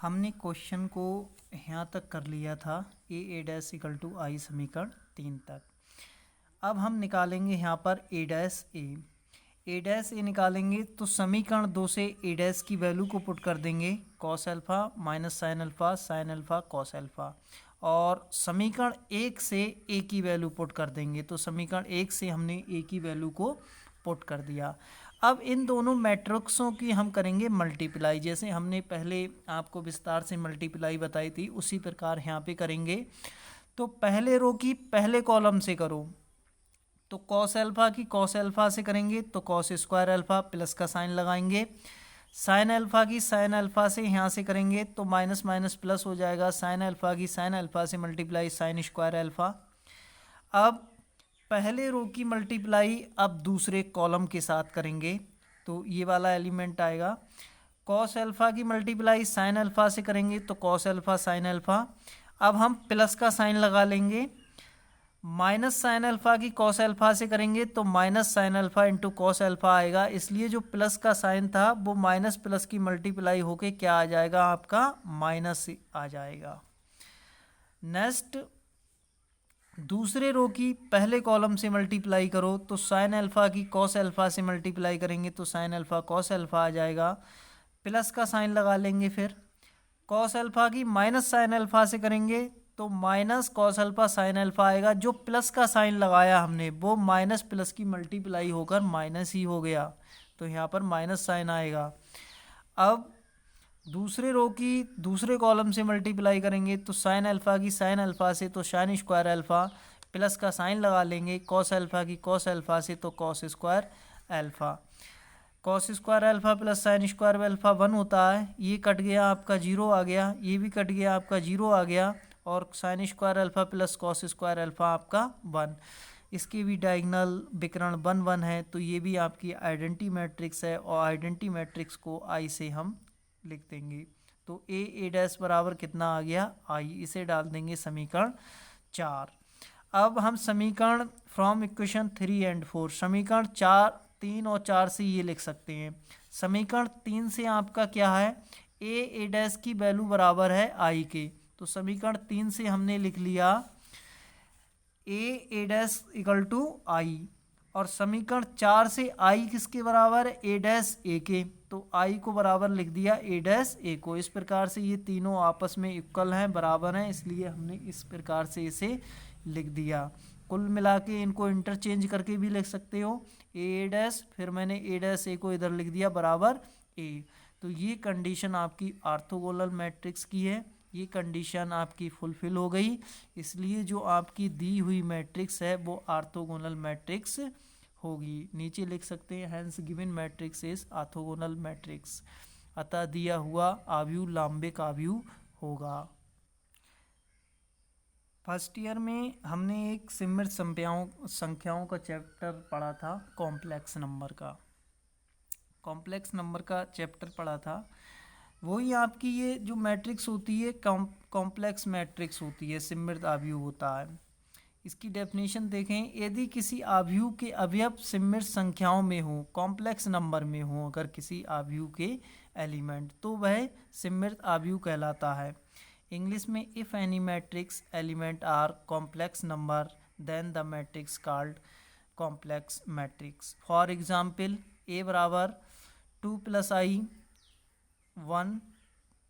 हमने क्वेश्चन को यहाँ तक कर लिया था ए डैश इक्वल टू आई समीकरण 3 तक। अब हम निकालेंगे यहाँ पर ए डैश ए निकालेंगे तो समीकरण 2 से ए डैश की वैल्यू को पुट कर देंगे cos alpha minus sine alpha cos alpha, और समीकरण 1 से ए की वैल्यू पुट कर देंगे। तो समीकरण 1 से हमने ए की वैल्यू को पुट कर दिया। अब इन दोनों मैट्रिक्सों की हम करेंगे मल्टीप्लाई, जैसे हमने पहले आपको विस्तार से मल्टीप्लाई बताई थी उसी प्रकार यहाँ पे करेंगे। तो पहले रो की पहले कॉलम से करो तो कॉस अल्फ़ा की कॉस अल्फ़ा से करेंगे तो कॉस स्क्वायर अल्फ़ा प्लस का साइन लगाएंगे। साइन अल्फ़ा की साइन अल्फ़ा से यहाँ से करेंगे तो माइनस माइनस प्लस हो जाएगा। साइन अल्फ़ा की साइन अल्फ़ा से मल्टीप्लाई साइन स्क्वायर अल्फ़ा। अब पहले रो की मल्टीप्लाई अब दूसरे कॉलम के साथ करेंगे तो ये वाला एलिमेंट आएगा। कॉस अल्फ़ा की मल्टीप्लाई साइन अल्फ़ा से करेंगे तो कॉस अल्फ़ा साइन अल्फ़ा। अब हम प्लस का साइन लगा लेंगे। माइनस साइन अल्फ़ा की कॉस अल्फ़ा से करेंगे तो minus sine alpha into cos alpha आएगा, इसलिए जो प्लस का साइन था वो माइनस प्लस की मल्टीप्लाई होके क्या आ जाएगा, आपका माइनस आ जाएगा। नेक्स्ट दूसरे रो की पहले कॉलम से मल्टीप्लाई करो तो साइन अल्फ़ा की कॉस अल्फ़ा से मल्टीप्लाई करेंगे तो साइन अल्फ़ा कॉस अल्फ़ा आ जाएगा। प्लस का साइन लगा लेंगे। फिर कॉस अल्फ़ा की माइनस साइन अल्फ़ा से करेंगे तो minus cos alpha sine alpha आएगा। जो प्लस का साइन लगाया हमने वो माइनस प्लस की मल्टीप्लाई होकर माइनस ही हो गया, तो यहाँ पर माइनस साइन आएगा। अब दूसरे रो की दूसरे कॉलम से मल्टीप्लाई करेंगे तो साइन अल्फ़ा की साइन अल्फ़ा से तो साइन स्क्वायर अल्फ़ा प्लस का साइन लगा लेंगे। कॉस अल्फ़ा की कॉस अल्फ़ा से तो cos square alpha. Cos square alpha plus sine square alpha 1 होता है, ये कट गया आपका 0 आ गया, ये भी कट गया आपका 0 आ गया, और sine square alpha plus cos square alpha आपका 1। इसके भी डायगोनल विकर्ण 1 1 है, तो ये भी आपकी आइडेंटिटी मैट्रिक्स है, और आइडेंटिटी मैट्रिक्स को आई से हम लिख देंगे। तो ए डैश बराबर कितना आ गया, आई। इसे डाल देंगे समीकरण 4। अब हम समीकरण फ्रॉम इक्वेशन 3 एंड 4 समीकरण 3 और 4 से ये लिख सकते हैं। समीकरण 3 से आपका क्या है, ए डैश की वैल्यू बराबर है आई के, तो समीकरण 3 से हमने लिख लिया ए डैश इक्वल टू आई, और समीकरण 4 से आई किसके बराबर है, ए डैश ए के, तो आई को बराबर लिख दिया ए डैश ए को। इस प्रकार से ये तीनों आपस में इक्वल हैं, बराबर हैं, इसलिए हमने इस प्रकार से इसे लिख दिया। कुल मिला के इनको इंटरचेंज करके भी लिख सकते हो, ए डैश फिर मैंने ए डैश ए को इधर लिख दिया बराबर ए। तो ये कंडीशन आपकी ऑर्थोगोनल मैट्रिक्स की है, ये कंडीशन आपकी फुलफिल हो गई, इसलिए जो आपकी दी हुई मैट्रिक्स है वो ऑर्थोगोनल मैट्रिक्स होगी। नीचे लिख सकते हैं hence given matrix is orthogonal matrix, अतः दिया हुआ आव्यूह लांबिक आव्यूह होगा। फर्स्ट ईयर में हमने एक सिमित संख्याओं का चैप्टर पढ़ा था, कॉम्प्लेक्स नंबर का चैप्टर पढ़ा था। वही आपकी ये जो मैट्रिक्स होती है कॉम्प्लेक्स मैट्रिक्स होती है, सिमित आव्यूह होता है। इसकी डेफिनेशन देखें, यदि किसी आव्यूह के अवयव सिमित संख्याओं में हो, कॉम्प्लेक्स नंबर में हो अगर किसी आव्यूह के एलिमेंट, तो वह सिमित आव्यूह कहलाता है। इंग्लिश में if any matrix element are complex number then the matrix called complex matrix. For example A बराबर 2 + i 1,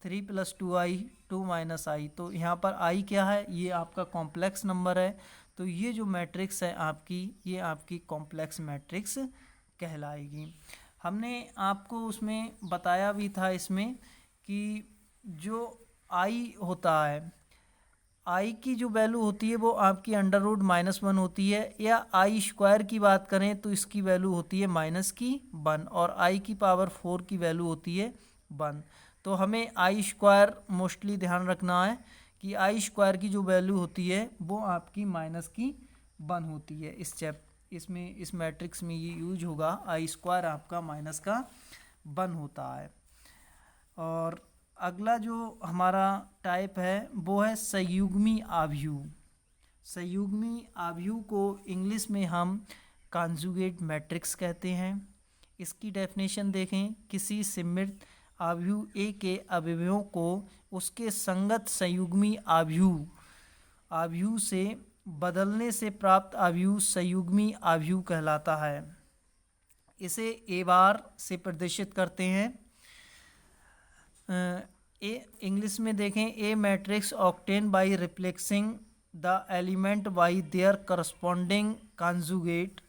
3 + 2i 2 - i, तो यहाँ पर i क्या है, ये आपका कॉम्प्लेक्स नंबर है, तो ये जो मैट्रिक्स है आपकी, ये आपकी कॉम्प्लेक्स मैट्रिक्स कहलाएगी। हमने आपको उसमें बताया भी था इसमें कि जो i होता है, i की जो वैल्यू होती है वो आपकी √-1 होती है, या आई स्क्वायर की बात करें तो इसकी वैल्यू होती है -1, और i की पावर 4 की वैल्यू होती है 1। तो हमें आई स्क्वायर मोस्टली ध्यान रखना है कि आई स्क्वायर की जो वैल्यू होती है वो आपकी -1 होती है। इसमें इस मैट्रिक्स में ये यूज होगा, आई स्क्वायर आपका -1 होता है। और अगला जो हमारा टाइप है वो है संयुग्मी आव्यूह। संयुग्मी आव्यूह को इंग्लिश में हम कॉन्जुगेट मैट्रिक्स कहते हैं। इसकी डेफिनेशन देखें, किसी सिमित आव्यूह ए के अवयवों को उसके संगत संयुग्मी आव्यूह से बदलने से प्राप्त आव्यूह संयुग्मी आव्यूह कहलाता है। इसे ए बार से प्रदर्शित करते हैं। इंग्लिश में देखें, A matrix obtain by replexing the element by their corresponding conjugate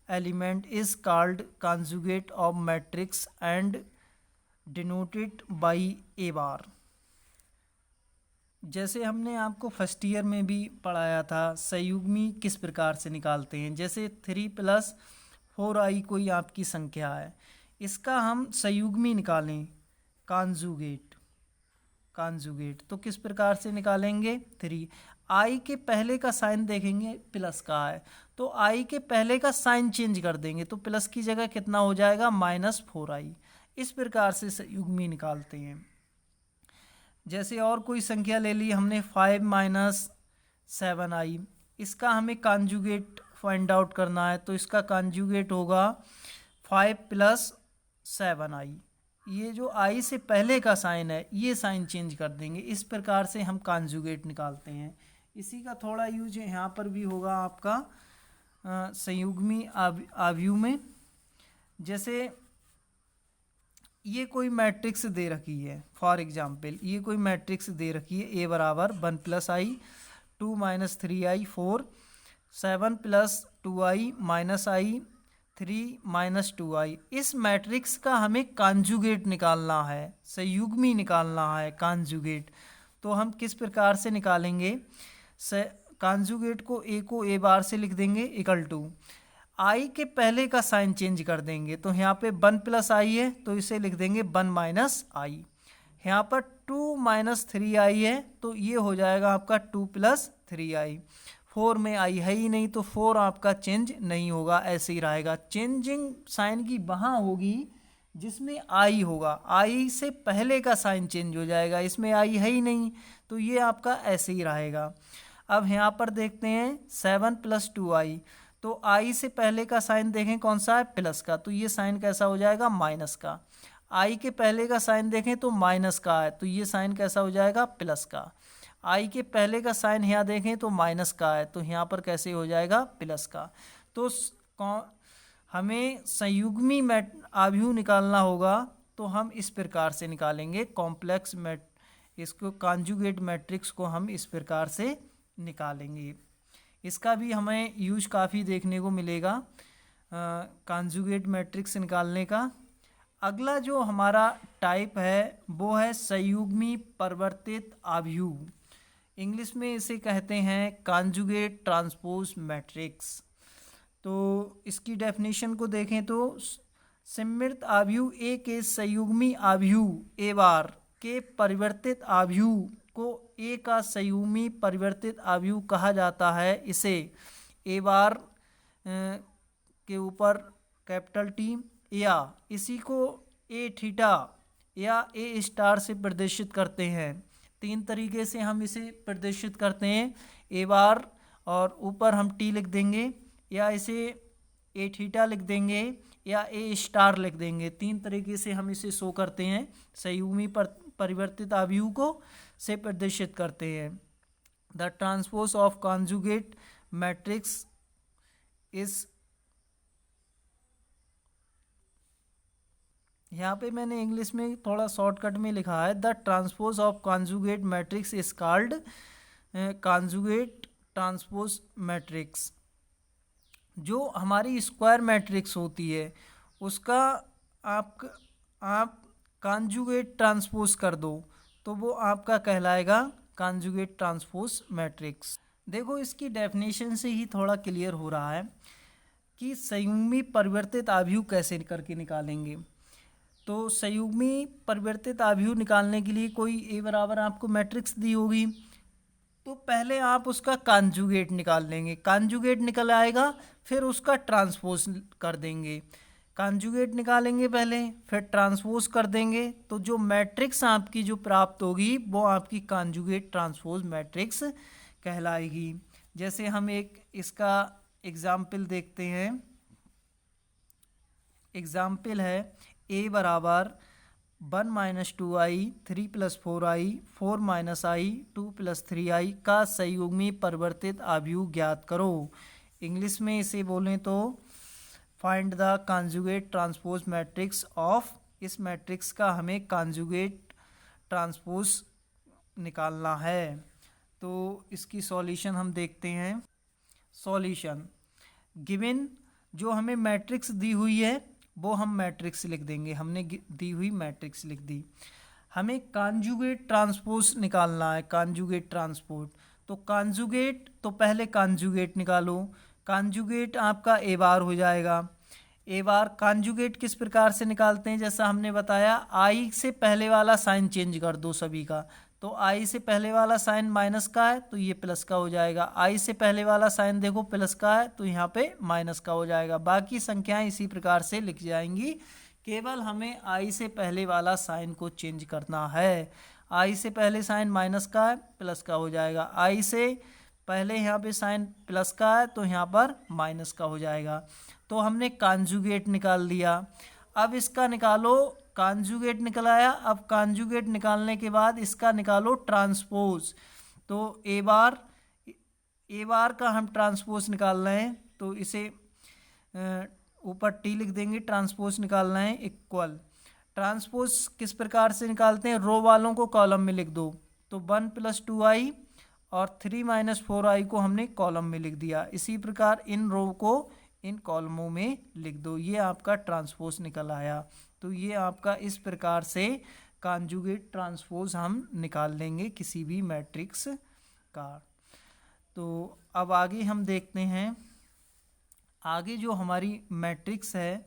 element is called conjugate of matrix and denoted by A bar. जैसे हमने आपको फर्स्ट ईयर में भी पढ़ाया था संयुग्मी किस प्रकार से निकालते हैं। जैसे 3 + 4i कोई आपकी संख्या है, इसका हम संयुग्मी निकालें कॉन्जुगेट तो किस प्रकार से निकालेंगे। 3 आई के पहले का साइन देखेंगे प्लस का है, तो आई के पहले का साइन चेंज कर देंगे तो प्लस की जगह कितना हो जाएगा -4i। इस प्रकार से संयुग्मी निकालते हैं। जैसे और कोई संख्या ले ली हमने 5 - 7i, इसका हमें कॉन्जुगेट फाइंड आउट करना है, तो इसका कॉन्जुगेट होगा 5 + 7i। ये जो आई से पहले का साइन है ये साइन चेंज कर देंगे। इस प्रकार से हम कॉन्जुगेट निकालते हैं। इसी का थोड़ा यूज यहाँ पर भी होगा आपका संयुग्मी आव्यूह में। जैसे ये कोई मैट्रिक्स दे रखी है, फॉर एग्जांपल ये कोई मैट्रिक्स दे रखी है, a बराबर 1 + i 2 - 3i 4 7 + 2i -i 3 - 2i। इस मैट्रिक्स का हमें कॉन्जुगेट निकालना है, संयुग्मी निकालना है कॉन्जुगेट। तो हम किस प्रकार से निकालेंगे। कॉन्जुगेट को a बार से लिख देंगे इक्वल टू आई के पहले का साइन चेंज कर देंगे, तो यहाँ पे 1 + i है तो इसे लिख देंगे 1 - i। यहाँ पर 2 - 3i है तो ये हो जाएगा आपका 2 + 3i। 4 में i है ही नहीं तो 4 आपका चेंज नहीं होगा, ऐसे ही रहेगा। चेंजिंग साइन की वहाँ होगी जिसमें i होगा, i से पहले का साइन चेंज हो जाएगा, इसमें i है ही नहीं तो ये आपका ऐसे ही रहेगा। अब यहाँ पर देखते हैं 7 + 2i, तो i से पहले का साइन देखें कौन सा है, प्लस का, तो ये साइन कैसा हो जाएगा, माइनस का। i के पहले का साइन देखें तो माइनस का है तो ये साइन कैसा हो जाएगा, प्लस का। i के पहले का साइन यहाँ देखें तो माइनस का है तो यहाँ पर कैसे हो जाएगा, प्लस का। तो हमें संयुग्मी आव्यूह निकालना होगा तो हम इस प्रकार से निकालेंगे। कॉम्प्लेक्स इसको कॉन्जुगेट मैट्रिक्स को हम इस प्रकार से निकालेंगे। इसका भी हमें यूज काफ़ी देखने को मिलेगा कॉन्जुगेट मैट्रिक्स निकालने का। अगला जो हमारा टाइप है वो है संयुग्मी परिवर्तित आव्यूह। इंग्लिश में इसे कहते हैं कॉन्जुगेट ट्रांसपोज मैट्रिक्स। तो इसकी डेफिनेशन को देखें तो सम्मिलित आव्यूह ए के संयुग्मी आव्यूह ए बार के परिवर्तित आव्यूह को ए का संयुग्मी परिवर्तित आव्यूह कहा जाता है। इसे ए बार के ऊपर कैपिटल टी या इसी को ए थीटा या ए स्टार से प्रदर्शित करते हैं। 3 तरीके से हम इसे प्रदर्शित करते हैं, ए बार और ऊपर हम टी लिख देंगे या इसे ए थीटा लिख देंगे या ए स्टार लिख देंगे। 3 तरीके से हम इसे शो करते हैं, संयुग्मी परिवर्तित आव्यूह को से प्रदर्शित करते हैं। The transpose of conjugate matrix is, यहाँ पे मैंने इंग्लिश में थोड़ा शॉर्टकट में लिखा है, the transpose of conjugate matrix is called conjugate transpose matrix. जो हमारी स्क्वायर मैट्रिक्स होती है उसका आप कॉन्जुगेट ट्रांसपोज कर दो तो वो आपका कहलाएगा कॉन्जुगेट ट्रांसपोज मैट्रिक्स। देखो इसकी डेफिनेशन से ही थोड़ा क्लियर हो रहा है कि संयुग्मी परिवर्तित आव्यूह कैसे करके निकालेंगे। तो संयुग्मी परिवर्तित आव्यूह निकालने के लिए कोई ए बराबर आपको मैट्रिक्स दी होगी तो पहले आप उसका कॉन्जुगेट निकाल लेंगे, कॉन्जुगेट निकल आएगा फिर उसका ट्रांसपोज कर देंगे। कॉन्जुगेट निकालेंगे पहले फिर ट्रांसपोज कर देंगे तो जो मैट्रिक्स आपकी जो प्राप्त होगी वो आपकी कॉन्जुगेट ट्रांसपोज मैट्रिक्स कहलाएगी। जैसे हम एक इसका एग्जाम्पल देखते हैं। एग्जाम्पल है ए बराबर 1 minus 2i 3 plus 4i 4 minus i 2 plus 3i का संयुग्मी परिवर्तित आव्यूह ज्ञात करो। इंग्लिश में इसे बोलें तो find the conjugate transpose matrix of, इस मैट्रिक्स का हमें कॉन्जुगेट ट्रांसपोज निकालना है। तो इसकी सॉल्यूशन हम देखते हैं। सॉल्यूशन गिवन, जो हमें मैट्रिक्स दी हुई है वो हम मैट्रिक्स लिख देंगे, हमने दी हुई मैट्रिक्स लिख दी। हमें कॉन्जुगेट ट्रांसपोज निकालना है, कॉन्जुगेट ट्रांसपोज। तो कॉन्जुगेट, तो पहले कॉन्जुगेट निकालो। कॉन्जुगेट आपका ए बार हो जाएगा। ए बार कॉन्जुगेट किस प्रकार से निकालते हैं, जैसा हमने बताया, आई से पहले वाला साइन चेंज कर दो सभी का। तो आई से पहले वाला साइन माइनस का है तो ये प्लस का हो जाएगा। आई से पहले वाला साइन देखो प्लस का है तो यहाँ पे माइनस का हो जाएगा। बाकी संख्याएं इसी प्रकार से लिख जाएंगी, केवल हमें आई से पहले वाला साइन को चेंज करना है। आई से पहले साइन माइनस का है, प्लस का हो जाएगा। आई से पहले यहाँ पे साइन प्लस का है तो यहाँ पर माइनस का हो जाएगा। तो हमने कॉन्जुगेट निकाल दिया। अब इसका निकालो, कॉन्जुगेट निकलाया। अब कॉन्जुगेट निकालने के बाद इसका निकालो ट्रांसपोज। तो ए बार का हम ट्रांसपोज निकाल रहे हैं तो इसे ऊपर टी लिख देंगे, ट्रांसपोज निकालना है इक्वल। ट्रांसपोज किस प्रकार से निकालते हैं, रो वालों को कॉलम में लिख दो। तो 1 प्लस 2i और 3 माइनस 4i को हमने कॉलम में लिख दिया। इसी प्रकार इन रो को इन कॉलमों में लिख दो। ये आपका ट्रांसपोज निकल आया। तो ये आपका इस प्रकार से कॉन्जुगेट ट्रांसपोज हम निकाल लेंगे किसी भी मैट्रिक्स का। तो अब आगे हम देखते हैं, आगे जो हमारी मैट्रिक्स है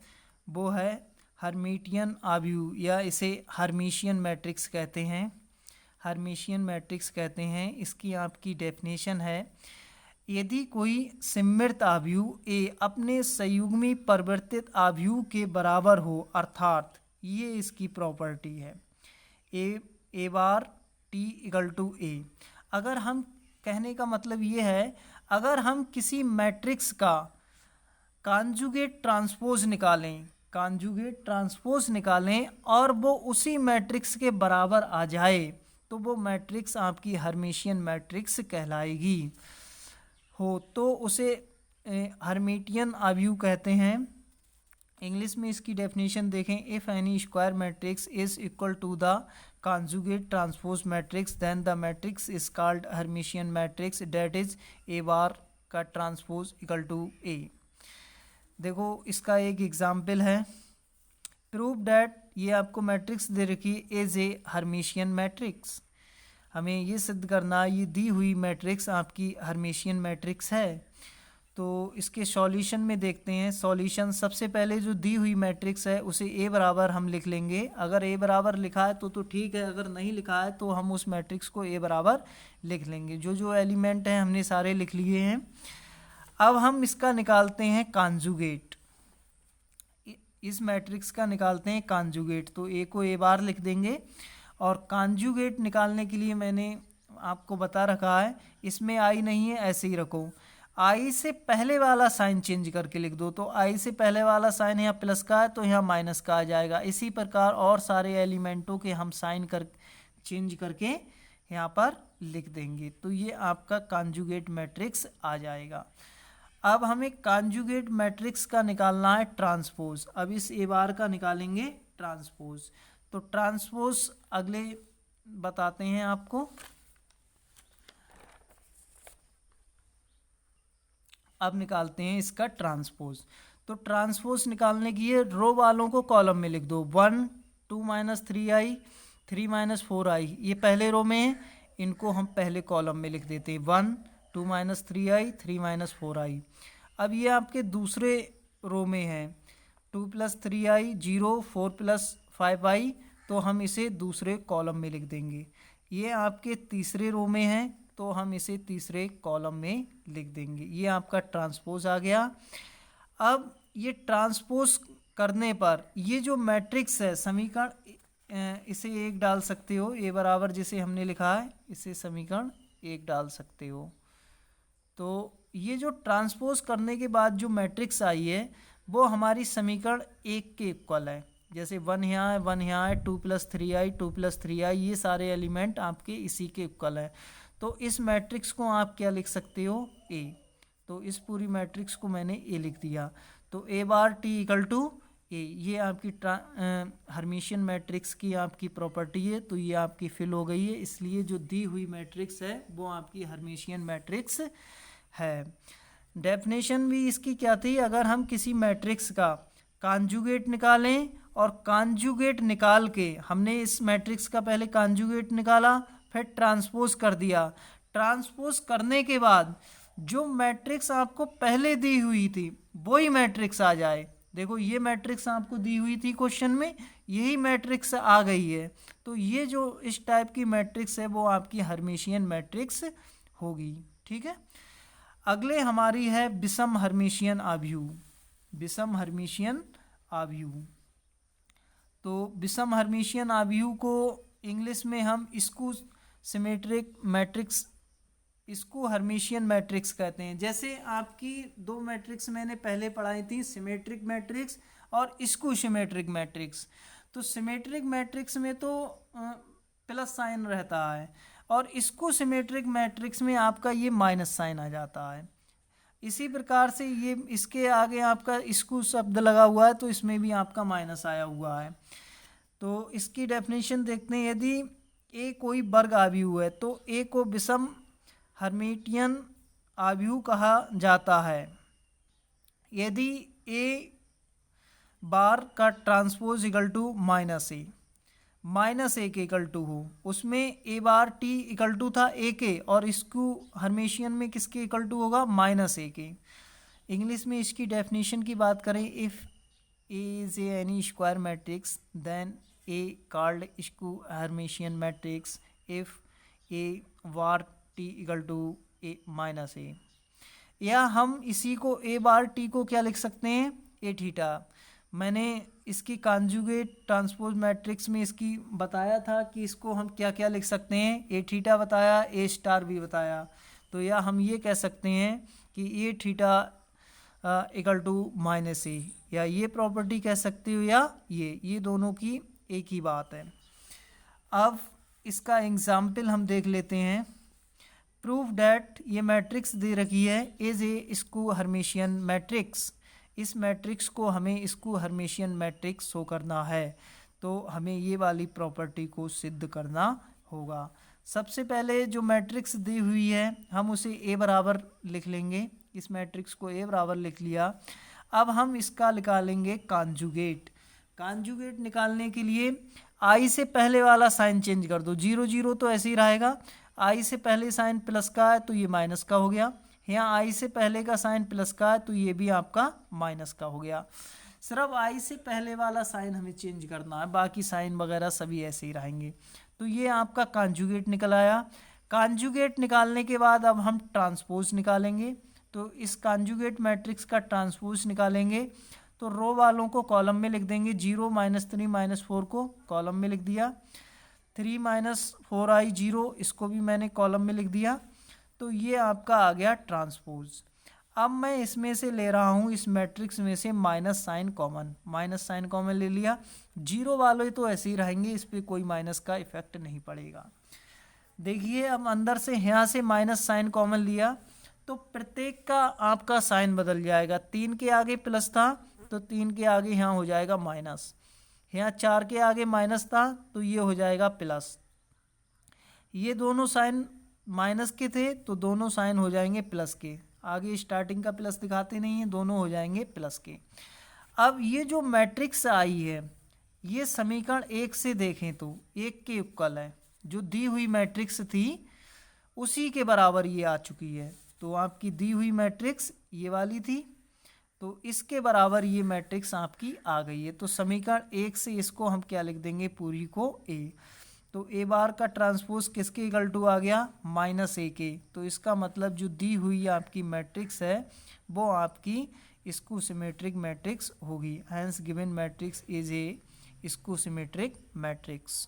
वो है हर्मिटियन आव्यूह, या इसे हर्मिशियन मैट्रिक्स कहते हैं। हर्मिशियन मैट्रिक्स कहते हैं। इसकी आपकी डेफिनेशन है, यदि कोई सिम्मित आव्यूह ए अपने संयुग्मी परिवर्तित आव्यूह के बराबर हो, अर्थात ये इसकी प्रॉपर्टी है, ए बार टी इक्वल टू ए। अगर हम, कहने का मतलब ये है, अगर हम किसी मैट्रिक्स का कॉन्जुगेट ट्रांसपोज निकालें, कॉन्जुगेट ट्रांसपोज निकालें और वो उसी मैट्रिक्स के बराबर आ जाए तो वो मैट्रिक्स आपकी हर्मिशियन मैट्रिक्स कहलाएगी। हो तो उसे हर्मिटियन आव्यूह कहते हैं। इंग्लिश में इसकी डेफिनेशन देखें, if any square matrix is equal to the conjugate transpose matrix then the matrix is called Hermitian matrix, that is A bar का ट्रांसपोज इक्वल टू ए। देखो इसका एक एग्जाम्पल है, प्रूव डैट, ये आपको मैट्रिक्स दे रखी इज ए हर्मिशियन मैट्रिक्स। हमें ये सिद्ध करना, ये दी हुई मैट्रिक्स आपकी हर्मिशियन मैट्रिक्स है। तो इसके सॉल्यूशन में देखते हैं। सॉल्यूशन, सबसे पहले जो दी हुई मैट्रिक्स है उसे ए बराबर हम लिख लेंगे। अगर ए बराबर लिखा है तो ठीक है, अगर नहीं लिखा है तो हम उस मैट्रिक्स को ए बराबर लिख लेंगे। जो जो एलिमेंट हैं हमने सारे लिख लिए हैं। अब हम इसका निकालते हैं कॉन्जुगेट, इस मैट्रिक्स का निकालते हैं कॉन्जुगेट। तो ए को ए बार लिख देंगे और कॉन्जुगेट निकालने के लिए मैंने आपको बता रखा है, इसमें आई नहीं है, ऐसे ही रखो। आई से पहले वाला साइन चेंज करके लिख दो। तो आई से पहले वाला साइन यहाँ प्लस का है तो यहाँ माइनस का आ जाएगा। इसी प्रकार और सारे एलिमेंटों के हम साइन कर चेंज करके यहाँ पर लिख देंगे। तो ये आपका कॉन्जुगेट मैट्रिक्स आ जाएगा। अब हमें कॉन्जुगेट मैट्रिक्स का निकालना है ट्रांसपोज। अब इस ए बार का निकालेंगे ट्रांसपोज। तो ट्रांसपोज अगले बताते हैं आपको। अब निकालते हैं इसका ट्रांसपोज। तो ट्रांसपोज निकालने के लिए रो वालों को कॉलम में लिख दो। 1 2 माइनस 3i 3 माइनस 4i, ये पहले रो में है, इनको हम पहले कॉलम में लिख देते हैं। 1 2 माइनस 3i 3 माइनस 4i। अब ये आपके दूसरे रो में है, 2 प्लस 3i 0 4 प्लस 5i, तो हम इसे दूसरे कॉलम में लिख देंगे। ये आपके तीसरे रो में है तो हम इसे तीसरे कॉलम में लिख देंगे। ये आपका ट्रांसपोज आ गया। अब ये ट्रांसपोज करने पर ये जो मैट्रिक्स है समीकरण, इसे 1 डाल सकते हो, ए बराबर जिसे हमने लिखा है इसे समीकरण 1 डाल सकते हो। तो ये जो ट्रांसपोज करने के बाद जो मैट्रिक्स आई है वो हमारी समीकरण 1 के इक्वल है। जैसे 1 यहाँ है, 1 यहाँ है, 2+3i 2+3i, ये सारे एलिमेंट आपके इसी के इक्वल है। तो इस मैट्रिक्स को आप क्या लिख सकते हो, ए। तो इस पूरी मैट्रिक्स को मैंने ए लिख दिया। तो ए बार टी इक्वल टू ए, ये आपकी हर्मिशियन मैट्रिक्स की आपकी प्रॉपर्टी है। तो ये आपकी फिल हो गई है, इसलिए जो दी हुई मैट्रिक्स है वो आपकी हर्मिशियन मैट्रिक्स है। डेफिनेशन भी इसकी क्या थी, अगर हम किसी मैट्रिक्स का कॉन्जुगेट निकालें और कॉन्जुगेट निकाल के हमने इस मैट्रिक्स का पहले कॉन्जुगेट निकाला, फिर ट्रांसपोज कर दिया, ट्रांसपोज करने के बाद जो मैट्रिक्स आपको पहले दी हुई थी वही मैट्रिक्स आ जाए। देखो ये मैट्रिक्स आपको दी हुई थी क्वेश्चन में, यही मैट्रिक्स आ गई है। तो ये जो इस टाइप की मैट्रिक्स है वो आपकी हर्मिशियन मैट्रिक्स होगी। ठीक है, अगले हमारी है विषम हर्मिशियन आव्यूह। विषम हर्मिशियन आव्यूह, तो विषम हर्मिशियन आव्यूह को इंग्लिश में हम स्क्यू सिमेट्रिक मैट्रिक्स, इसको हर्मिशियन मैट्रिक्स कहते हैं। जैसे आपकी दो मैट्रिक्स मैंने पहले पढ़ाई थी, सिमेट्रिक मैट्रिक्स और स्क्यू सिमेट्रिक मैट्रिक्स। तो सिमेट्रिक मैट्रिक्स में तो प्लस साइन रहता है और स्क्यू सिमेट्रिक मैट्रिक्स में आपका ये माइनस साइन आ जाता है। इसी प्रकार से ये इसके आगे आपका स्क्यू शब्द लगा हुआ है तो इसमें भी आपका माइनस आया हुआ है। तो इसकी डेफिनेशन देखते हैं। यदि ए कोई वर्ग आव्यूह है तो ए को विषम हर्मिटियन आव्यूह कहा जाता है। यदि ए बार का transpose equal to minus A के इक्वल टू हो, उसमें A bar T equal to था ए के और स्क्यू हर्मिशियन में किसके इक्वल टू होगा, माइनस ए के। इंग्लिश में इसकी डेफिनेशन की बात करें, if A is any square matrix then A called skew Hermitian matrix if A bar T equal to A minus A. या हम इसी को ए बार टी को क्या लिख सकते हैं, ए थीटा। मैंने इसकी कॉन्जुगेट ट्रांसपोज मैट्रिक्स में इसकी बताया था कि इसको हम क्या क्या लिख सकते हैं, ए थीटा बताया, ए स्टार भी बताया। तो या हम ये कह सकते हैं कि ए theta equal to minus A, या ये प्रॉपर्टी कह सकते हो, या ये दोनों की एक ही बात है। अब इसका एग्जाम्पल हम देख लेते हैं। प्रूव डैट, ये मैट्रिक्स दे रखी है is a skew Hermitian matrix. इस मैट्रिक्स को हमें स्क्यू हर्मिशियन मैट्रिक्स शो करना है, तो हमें ये वाली प्रॉपर्टी को सिद्ध करना होगा। सबसे पहले जो मैट्रिक्स दी हुई है हम उसे ए बराबर लिख लेंगे। इस मैट्रिक्स को ए बराबर लिख लिया। अब हम इसका निकालेंगे कॉन्जुगेट। कॉन्जुगेट निकालने के लिए आई से पहले वाला साइन चेंज कर दो, 0 0 तो ऐसे ही रहेगा। आई से पहले साइन प्लस का है तो ये माइनस का हो गया। यहाँ आई से पहले का साइन प्लस का है तो ये भी आपका माइनस का हो गया। सिर्फ आई से पहले वाला साइन हमें चेंज करना है, बाकी साइन वगैरह सभी ऐसे ही रहेंगे। तो ये आपका कॉन्जुगेट निकल आया। कॉन्जुगेट निकालने के बाद अब हम ट्रांसपोज निकालेंगे। तो इस कॉन्जुगेट मैट्रिक्स का ट्रांसपोज निकालेंगे तो रो वालों को कॉलम में लिख देंगे, 0 -3 -4 को कॉलम में लिख दिया, 3 - 4i 0 इसको भी मैंने कॉलम में लिख दिया। तो ये आपका आ गया ट्रांसपोज। अब मैं इसमें से ले रहा हूँ, इस मैट्रिक्स में से माइनस साइन कॉमन ले लिया। 0 वाले तो ऐसे ही रहेंगे, इस पर कोई माइनस का इफेक्ट नहीं पड़ेगा। देखिए अब अंदर से यहाँ से माइनस साइन कॉमन लिया तो प्रत्येक का आपका साइन बदल जाएगा। 3 के आगे प्लस था तो 3 के आगे यहाँ हो जाएगा माइनस, यहाँ 4 के आगे माइनस था तो ये हो जाएगा प्लस। ये दोनों साइन माइनस के थे तो दोनों साइन हो जाएंगे प्लस के, आगे स्टार्टिंग का प्लस दिखाते नहीं है, दोनों हो जाएंगे प्लस के। अब ये जो मैट्रिक्स आई है ये समीकरण 1 से देखें तो 1 के इक्वल है, जो दी हुई मैट्रिक्स थी उसी के बराबर ये आ चुकी है। तो आपकी दी हुई मैट्रिक्स ये वाली थी तो इसके बराबर ये मैट्रिक्स आपकी आ गई है। तो समीकरण 1 से इसको हम क्या लिख देंगे, पूरी को ए। तो ए बार का ट्रांसपोज किसके इक्वल टू आ गया, -a के। तो इसका मतलब जो दी हुई आपकी मैट्रिक्स है वो आपकी स्क्यू सिमेट्रिक मैट्रिक्स होगी। Hence given matrix is a skew symmetric matrix.